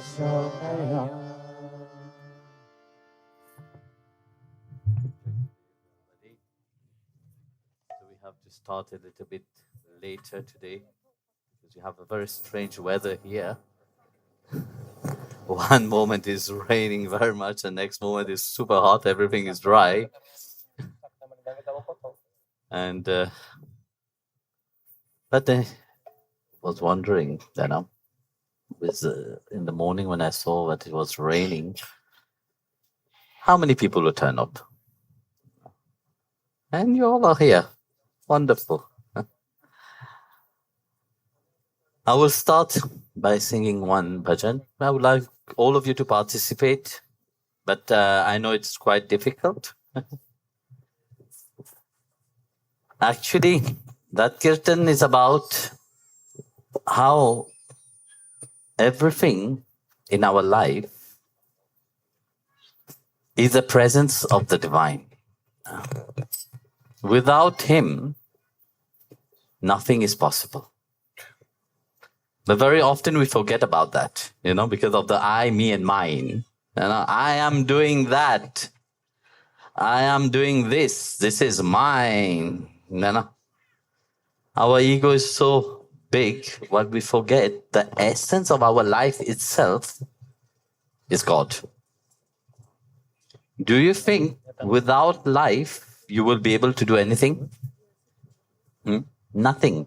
we have to start a little bit later today because we have a very strange weather here. One moment is raining very much, the next moment is super hot, everything is dry. And but I was wondering, in the morning when I saw that it was raining, how many people will turn up? And you all are here. Wonderful. I will start by singing one bhajan. I would like all of you to participate, but I know it's quite difficult. Actually, that kirtan is about how everything in our life is the presence of the divine. Without him, nothing is possible. But very often we forget about that, because of the I, me, and mine. I am doing that. I am doing this. This is mine. Our ego is so big, what we forget, the essence of our life itself is God. Do you think without life you will be able to do anything? Nothing.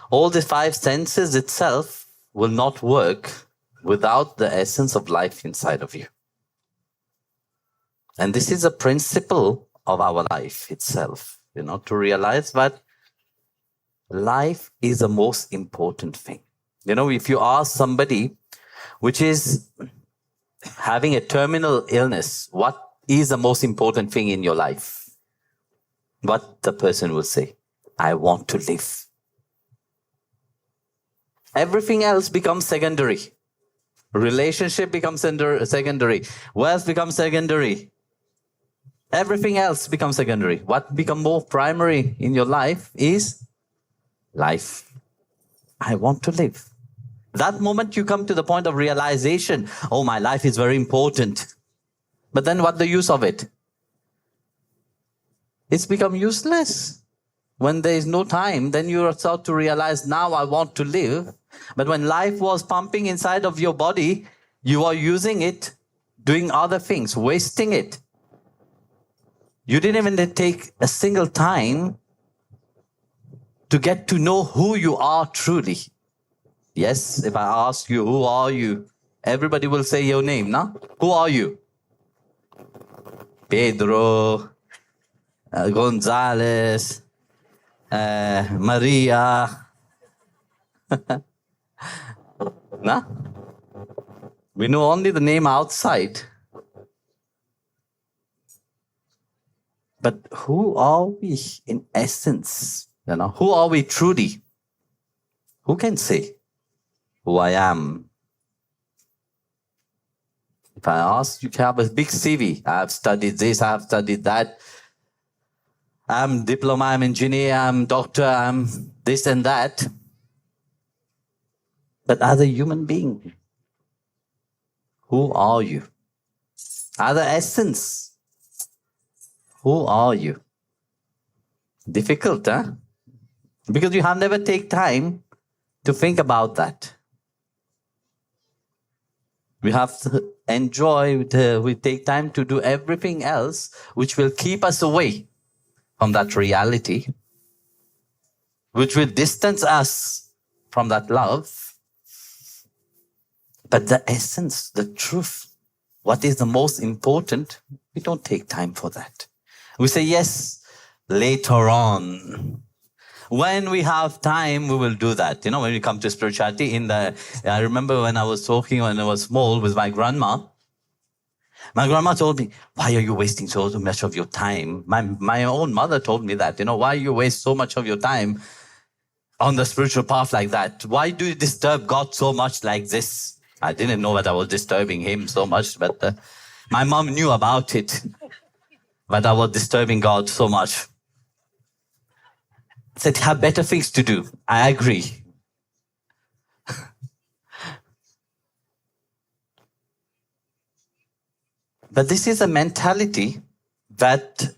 All the five senses itself will not work without the essence of life inside of you. And this is a principle of our life itself, to realize that life is the most important thing. If you ask somebody which is having a terminal illness, what is the most important thing in your life? What the person will say? I want to live. Everything else becomes secondary. Relationship becomes secondary. Wealth becomes secondary. Everything else becomes secondary. What becomes more primary in your life is life. I want to live. That moment you come to the point of realization, oh, my life is very important. But then what's the use of it? It's become useless. When there is no time, then you start to realize, now I want to live. But when life was pumping inside of your body, you are using it, doing other things, wasting it. You didn't even take a single time to get to know who you are truly. Yes, if I ask you, who are you? Everybody will say your name, no? Who are you? Pedro, Gonzalez, Maria. No? We know only the name outside. But who are we in essence? Who are we truly? Who can say who I am? If I ask, you have a big CV. I have studied this, I have studied that. I'm diploma, I'm engineer, I'm doctor, I'm this and that. But as a human being, who are you? As an essence, who are you? Difficult, huh? Because you have never taken time to think about that. We have to enjoy, we take time to do everything else which will keep us away from that reality, which will distance us from that love. But the essence, the truth, what is the most important, we don't take time for that. We say, yes, later on. When we have time, we will do that. When we come to spirituality, I remember when I was talking when I was small with my grandma. My grandma told me, why are you wasting so much of your time? My own mother told me that, why you waste so much of your time on the spiritual path like that? Why do you disturb God so much like this? I didn't know that I was disturbing him so much, but my mom knew about it, but I was disturbing God so much. I said, have better things to do. I agree. But this is a mentality that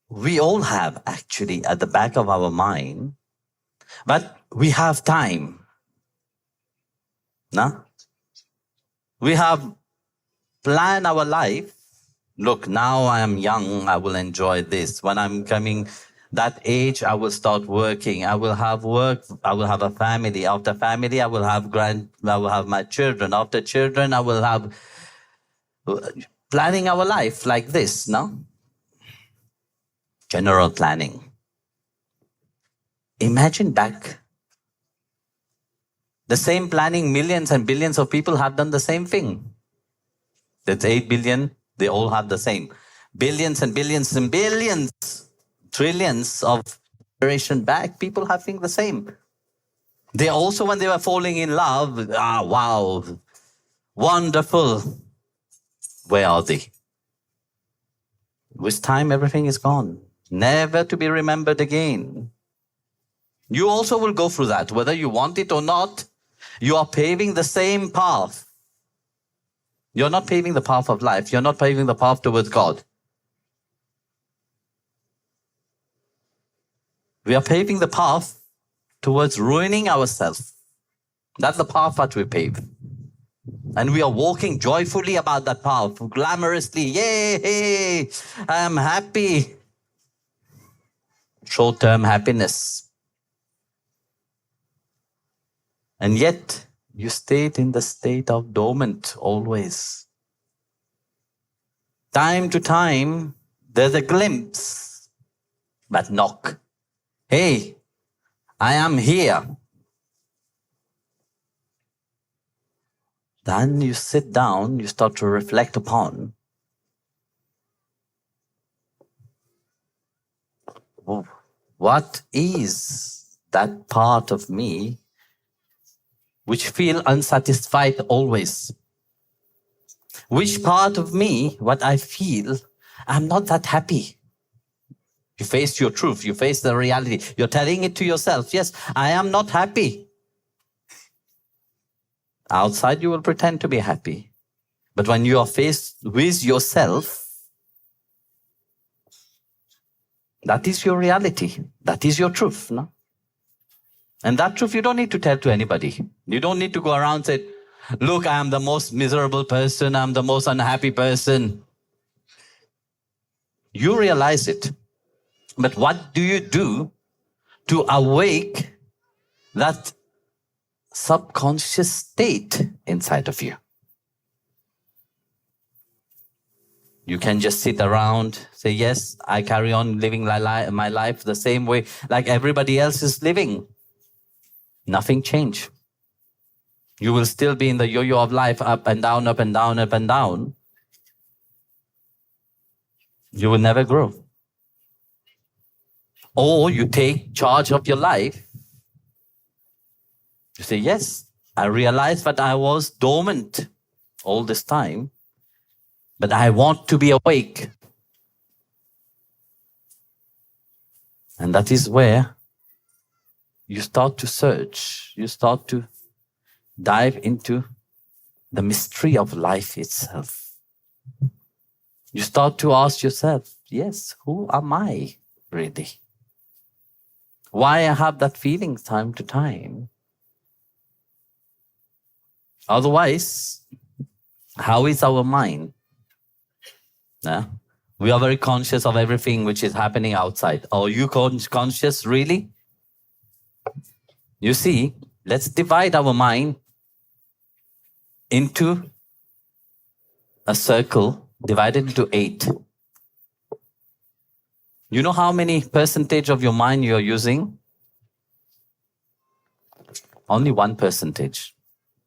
we all have actually at the back of our mind. But we have time. No? We have planned our life. Look, now I am young, I will enjoy this. When I'm coming that age, I will start working. I will have work. I will have a family. After family, I will have my children. After children, I will have planning our life like this, no? General planning. Imagine back. The same planning, millions and billions of people have done the same thing. That's 8 billion, they all have the same. Billions and billions and billions, trillions of generation back, people have think the same. They also, when they were falling in love, wow, wonderful. Where are they? With time, everything is gone. Never to be remembered again. You also will go through that, whether you want it or not. You are paving the same path. You're not paving the path of life. You're not paving the path towards God. We are paving the path towards ruining ourselves. That's the path that we pave. And we are walking joyfully about that path, glamorously. Yay, I am happy. Short-term happiness. And yet, you stayed in the state of dormant always. Time to time, there's a glimpse, but knock. Hey, I am here. Then you sit down, you start to reflect upon what is that part of me which feel unsatisfied always. Which part of me, what I feel, I'm not that happy. You face your truth, you face the reality. You're telling it to yourself, yes, I am not happy. Outside you will pretend to be happy. But when you are faced with yourself, that is your reality. That is your truth, no? And that truth you don't need to tell to anybody. You don't need to go around and say, look, I am the most miserable person. I'm the most unhappy person. You realize it. But what do you do to awake that subconscious state inside of you? You can just sit around, say, yes, I carry on living my life the same way like everybody else is living. Nothing changed. You will still be in the yo-yo of life, up and down, up and down, up and down. You will never grow. Or you take charge of your life. You say, yes, I realized that I was dormant all this time, but I want to be awake. And that is where you start to search, you start to dive into the mystery of life itself. You start to ask yourself, yes, who am I really? Why I have that feeling time to time? Otherwise, how is our mind? Yeah? We are very conscious of everything which is happening outside. Are you conscious really? You see, let's divide our mind into a circle divided into 8. You know how many percentage of your mind you're using? Only 1%.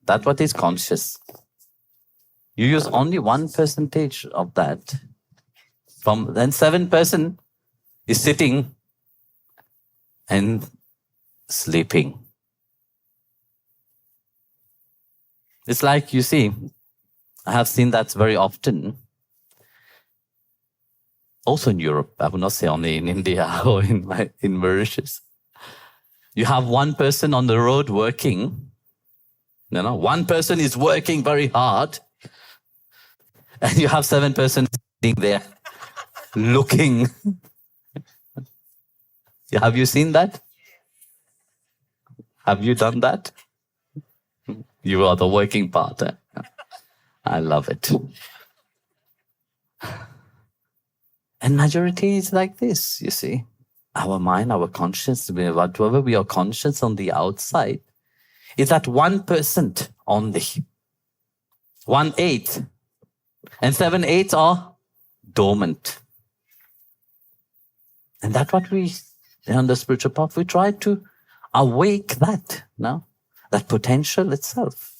That's what is conscious. You use only 1% of that. Then 7% is sitting and sleeping. It's like, you see, I have seen that very often. Also in Europe, I would not say only in India or in Mauritius. You have one person on the road working. One person is working very hard. And you have 7 persons sitting there looking. Have you seen that? Have you done that? You are the working part. I love it. And majority is like this, you see. Our mind, our conscience, whatever we are conscious on the outside, is that 1% only. 1/8. And 7/8 are dormant. And that's what we, on the spiritual path, we try to awake that, no? That potential itself.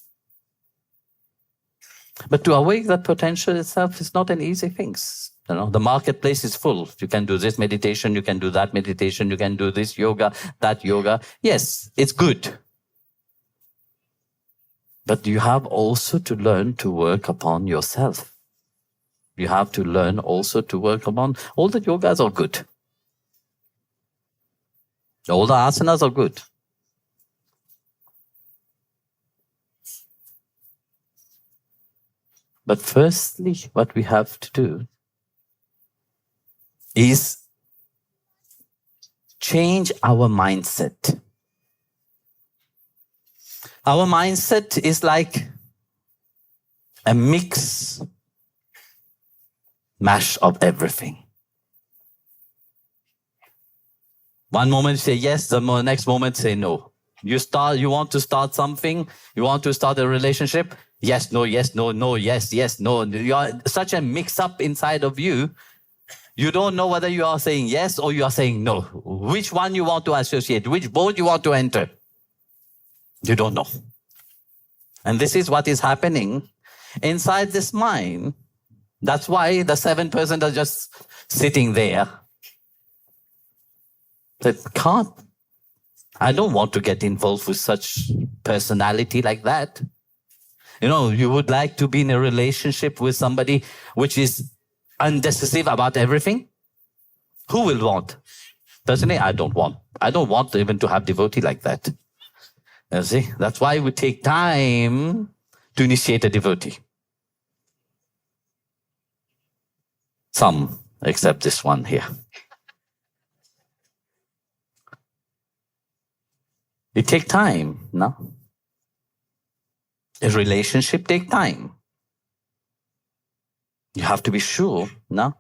But to awake that potential itself is not an easy thing. You know, the marketplace is full. You can do this meditation, you can do that meditation, you can do this yoga, that yoga. Yes, it's good. But you have also to learn to work upon yourself. You have to learn also to work upon, all the yogas are good. All the asanas are good. But firstly, what we have to do is change our mindset. Our mindset is like a mash of everything. One moment you say yes, the next moment say no. You want to start something, you want to start a relationship, yes, no, yes, no, no, yes, yes, no. You are such a mix-up inside of you. You don't know whether you are saying yes or you are saying no. Which one you want to associate, which boat you want to enter. You don't know. And this is what is happening inside this mind. That's why the 7% are just sitting there. That can't. I don't want to get involved with such personality like that. You know, you would like to be in a relationship with somebody which is undecisive about everything? Who will want? Personally, I don't want. I don't want even to have devotee like that. You see, that's why we take time to initiate a devotee. Some, except this one here. It takes time, no? A relationship takes time. You have to be sure, no?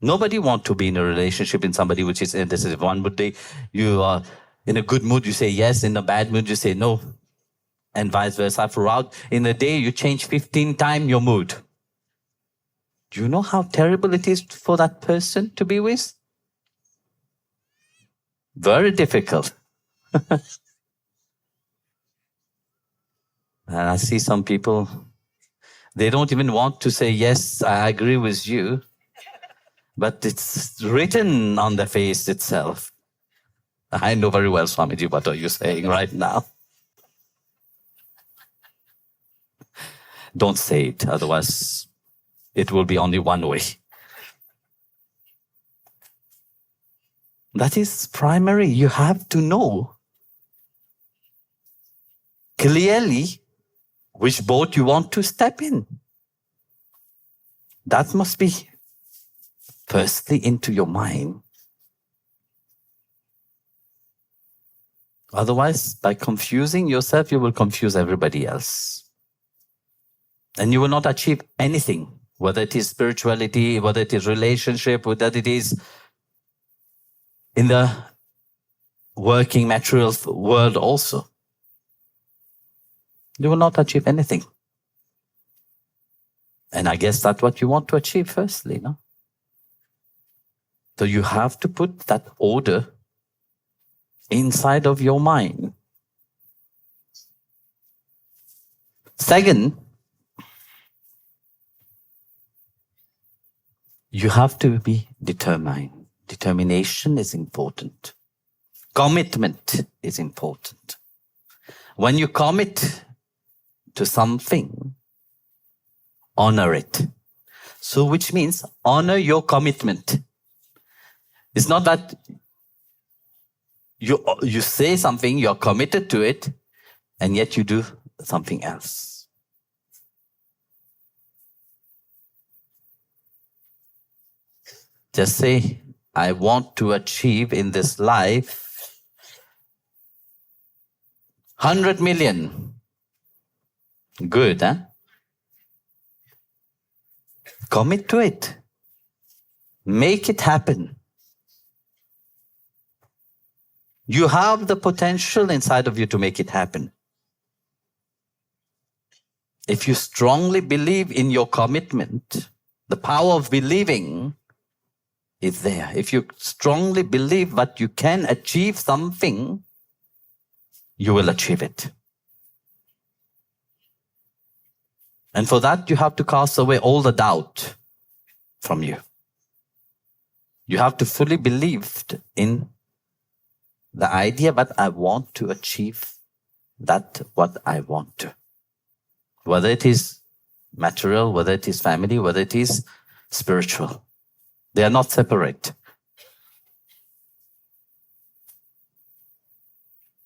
Nobody wants to be in a relationship in somebody which is indecisive. One day you are in a good mood, you say yes. In a bad mood, you say no. And vice versa. Throughout, in a day, you change 15 times your mood. Do you know how terrible it is for that person to be with? Very difficult. And I see some people, they don't even want to say, yes, I agree with you. But it's written on the face itself. I know very well, Swamiji, what are you saying right now? Don't say it, otherwise it will be only one way. That is primary. You have to know clearly which boat you want to step in. That must be firstly into your mind. Otherwise, by confusing yourself, you will confuse everybody else. And you will not achieve anything, whether it is spirituality, whether it is relationship, whether it is in the working material world also. You will not achieve anything. And I guess that's what you want to achieve firstly, no? So you have to put that order inside of your mind. Second, you have to be determined. Determination is important. Commitment is important. When you commit to something, honor it. So which means honor your commitment. It's not that you say something, you're committed to it, and yet you do something else. Just say, I want to achieve in this life 100 million. Good, huh? Commit to it. Make it happen. You have the potential inside of you to make it happen. If you strongly believe in your commitment, the power of believing is there. If you strongly believe that you can achieve something, you will achieve it. And for that, you have to cast away all the doubt from you. You have to fully believe in the idea that I want to achieve that what I want to. Whether it is material, whether it is family, whether it is spiritual. They are not separate.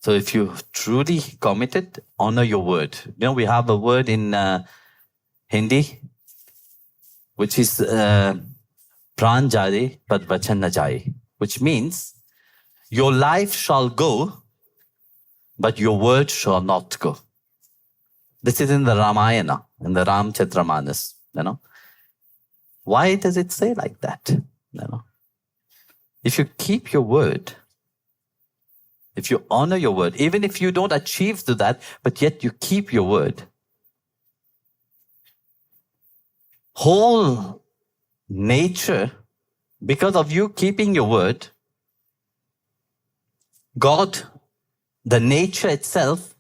So if you truly committed, honor your word. You know, we have a word in Hindi, which is pran jare pad vachan na jaye, which means your life shall go, but your word shall not go. This is in the Ramayana, in the Ramchatramanas, you know. Why does it say like that? You know, if you keep your word, if you honor your word, even if you don't achieve to that, but yet you keep your word, whole nature, because of you keeping your word, God, the nature itself,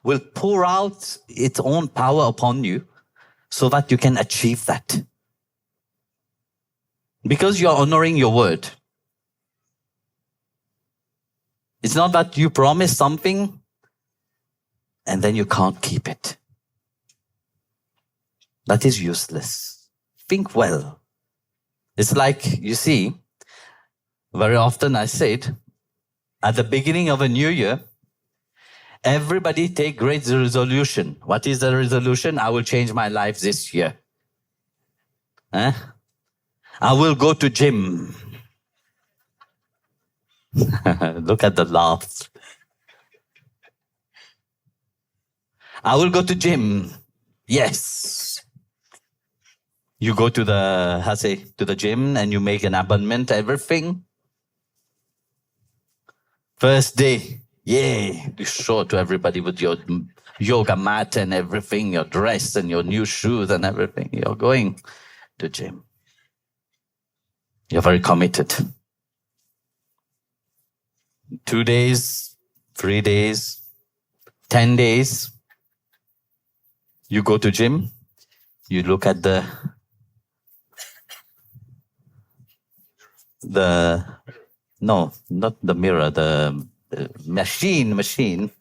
will pour out its own power upon you so that you can achieve that. Because you're honoring your word. It's not that you promise something and then you can't keep it. That is useless. Think well. It's like, you see, very often I said, at the beginning of a new year, everybody take great resolution. What is the resolution? I will change my life this year. I will go to gym. Look at the laughs. I will go to gym. Yes. You go to the gym and you make an appointment, everything. First day, yeah, you show it to everybody with your yoga mat and everything, your dress and your new shoes and everything. You're going to gym. You're very committed. 2 days, 3 days, 10 days, you go to gym, you look at the no, not the mirror, the machine.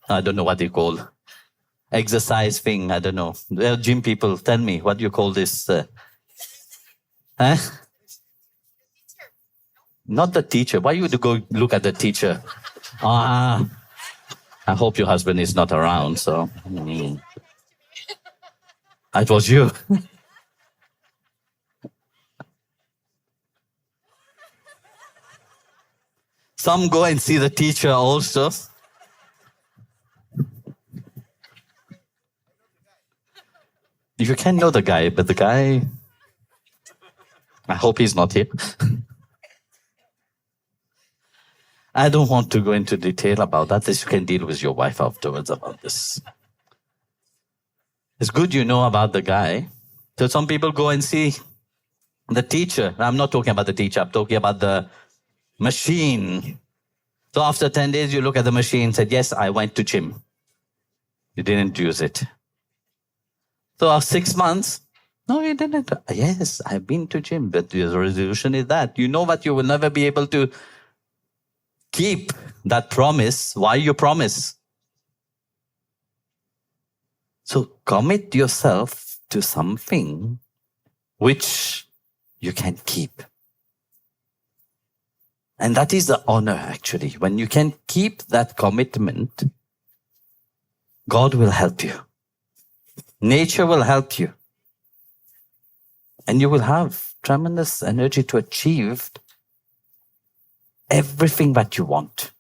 I don't know what they call exercise thing. I don't know. Well, gym people, tell me, what do you call this? Not the teacher. Why you to go look at the teacher? I hope your husband is not around. So it was you. Some go and see the teacher also. You can know the guy, but the guy, I hope he's not here. I don't want to go into detail about that. This you can deal with your wife afterwards about this. It's good you know about the guy. So some people go and see the teacher. I'm not talking about the teacher. I'm talking about the machine. So after 10 days, you look at the machine and said, yes, I went to gym. You didn't use it. So after 6 months, no, you didn't. Yes, I've been to gym, but the resolution is that. You know that you will never be able to keep that promise. Why you promise? So commit yourself to something which you can keep. And that is the honor, actually. When you can keep that commitment, God will help you. Nature will help you. And you will have tremendous energy to achieve everything that you want.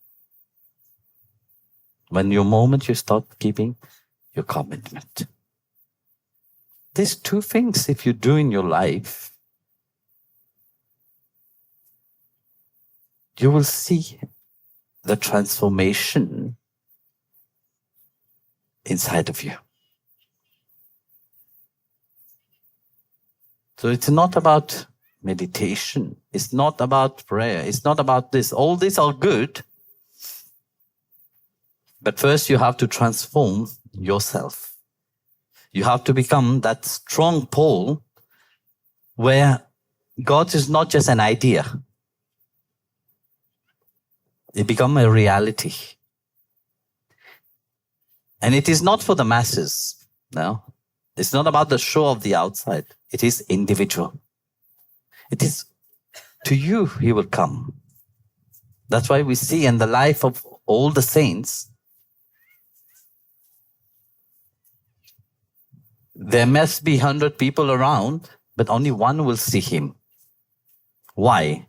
When your moment you start keeping your commitment. These two things, if you do in your life, you will see the transformation inside of you. So it's not about meditation. It's not about prayer. It's not about this. All these are good. But first you have to transform yourself. You have to become that strong pole where God is not just an idea. It becomes a reality. And it is not for the masses. No. It's not about the show of the outside. It is individual. It is to you he will come. That's why we see in the life of all the saints, there must be 100 people around, but only one will see him. Why?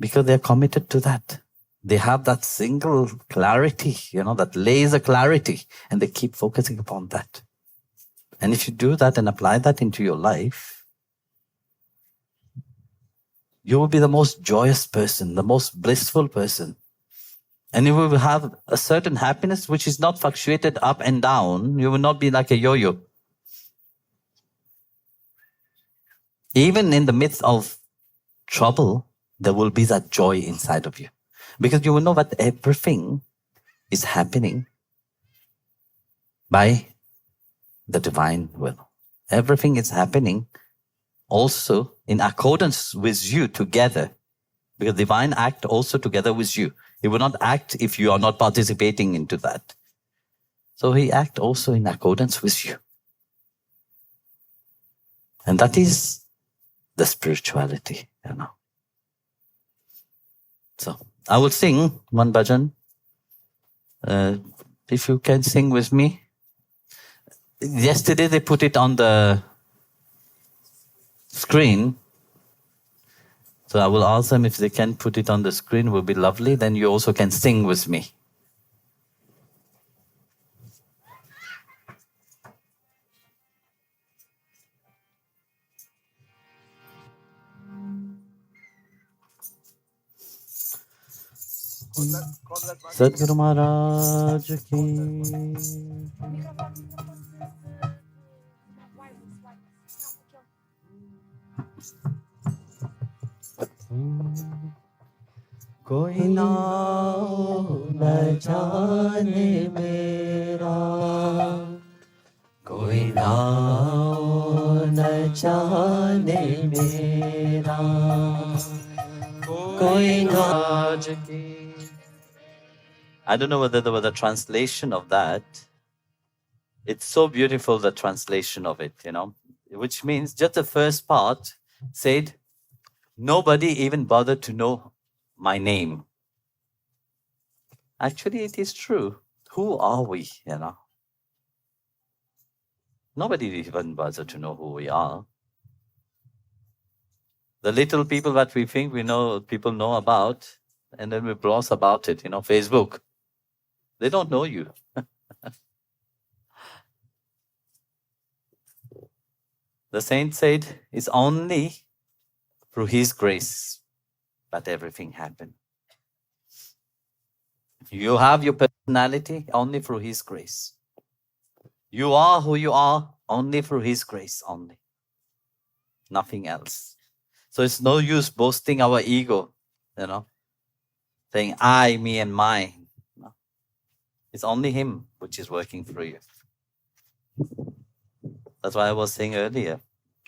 Because they're committed to that. They have that single clarity, that laser clarity, and they keep focusing upon that. And if you do that and apply that into your life, you will be the most joyous person, the most blissful person. And you will have a certain happiness which is not fluctuated up and down. You will not be like a yo-yo. Even in the midst of trouble, there will be that joy inside of you. Because you will know that everything is happening by the divine will. Everything is happening also in accordance with you together. Because divine act also together with you. He will not act if you are not participating into that. So he act also in accordance with you. And that is the spirituality, So I will sing one bhajan. If you can sing with me. Yesterday they put it on the screen. So I will ask them if they can put it on the screen. It will be lovely. Then you also can sing with me. Sadhguru Maharaj ki. कोई नाम न जाने मेरा, कोई नाम न जाने मेरा, कोई नाज की. I don't know whether there was a translation of that. It's so beautiful, the translation of it, which means just the first part said, nobody even bothered to know my name. Actually, it is true. Who are we, Nobody even bothered to know who we are. The little people that we think we know, people know about, and then we browse about it, Facebook. They don't know you. The saint said, it's only through his grace that everything happened. You have your personality only through his grace. You are who you are only through his grace only. Nothing else. So it's no use boasting our ego, saying I, me and mine. No. It's only him which is working through you. That's why I was saying earlier,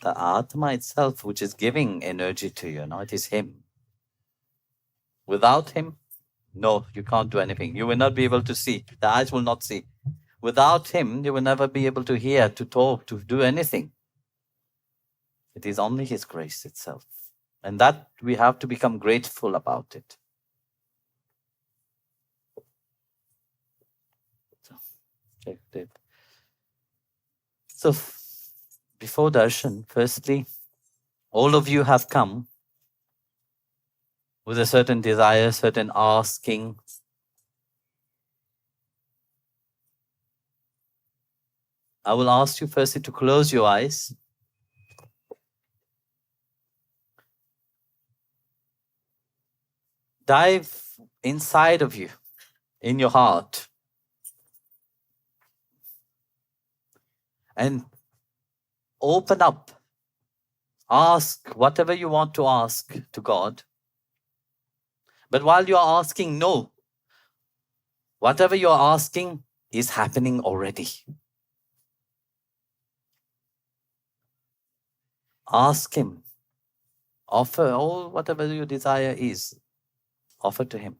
the Atma itself, which is giving energy to you, it is him. Without him, no, you can't do anything. You will not be able to see. The eyes will not see. Without him, you will never be able to hear, to talk, to do anything. It is only his grace itself. And that we have to become grateful about it. So before darshan, firstly, all of you have come with a certain desire, certain asking. I will ask you firstly to close your eyes. Dive inside of you, in your heart, and open up. Ask whatever you want to ask to God. But while you are asking, no, whatever you are asking is happening already. Ask Him. Offer all whatever your desire is. Offer to Him.